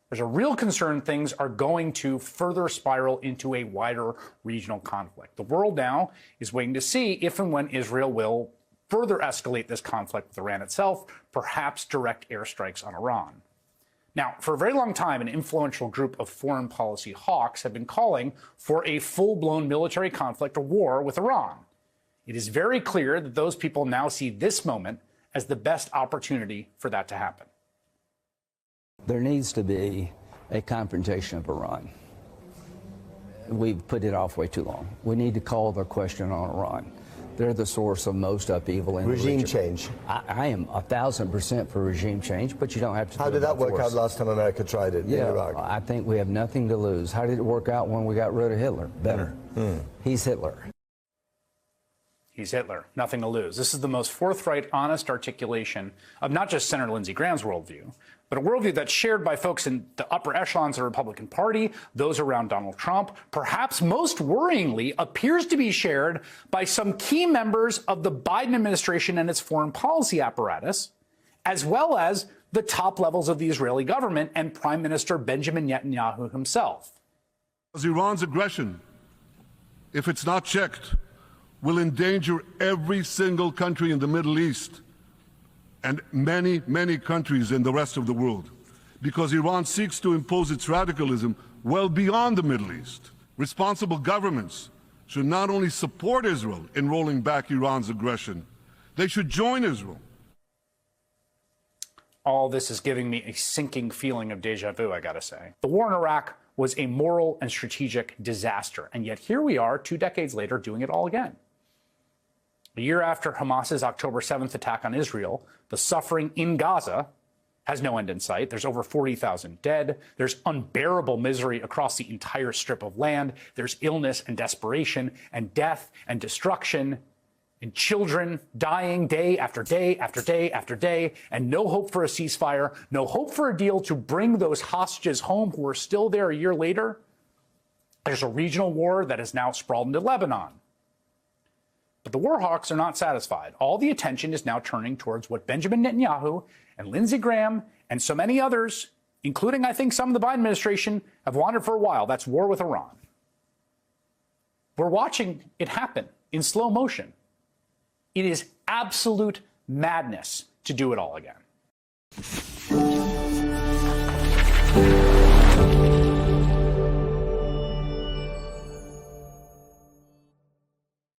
There's a real concern things are going to further spiral into a wider regional conflict. The world now is waiting to see if and when Israel will further escalate this conflict with Iran itself, perhaps direct airstrikes on Iran. Now, for a very long time, an influential group of foreign policy hawks have been calling for a full-blown military conflict or war with Iran. It is very clear that those people now see this moment as the best opportunity for that to happen. There needs to be a confrontation of Iran. We've put it off way too long. We need to call the question on Iran. They're the source of most upheaval in the region. Regime change. I am 1,000% for regime change, but you don't have to. How did that work out last time America tried it in Iraq? I think we have nothing to lose. How did it work out when we got rid of Hitler? Better. He's Hitler. He's Hitler. Nothing to lose. This is the most forthright, honest articulation of not just Senator Lindsey Graham's worldview, but a worldview that's shared by folks in the upper echelons of the Republican Party, those around Donald Trump, perhaps most worryingly appears to be shared by some key members of the Biden administration and its foreign policy apparatus, as well as the top levels of the Israeli government and Prime Minister Benjamin Netanyahu himself. Iran's aggression, if it's not checked, will endanger every single country in the Middle East and many, many countries in the rest of the world, because Iran seeks to impose its radicalism well beyond the Middle East. Responsible governments should not only support Israel in rolling back Iran's aggression, they should join Israel. All this is giving me a sinking feeling of deja vu, I gotta say. The war in Iraq was a moral and strategic disaster, and yet here we are 2 decades later doing it all again. A year after Hamas's October 7th attack on Israel, the suffering in Gaza has no end in sight. There's over 40,000 dead. There's unbearable misery across the entire strip of land. There's illness and desperation and death and destruction and children dying day after day after day after day, and no hope for a ceasefire, no hope for a deal to bring those hostages home who are still there a year later. There's a regional war that has now sprawled into Lebanon. But the war hawks are not satisfied. All the attention is now turning towards what Benjamin Netanyahu and Lindsey Graham and so many others, including, I think, some of the Biden administration, have wanted for a while. That's war with Iran. We're watching it happen in slow motion. It is absolute madness to do it all again.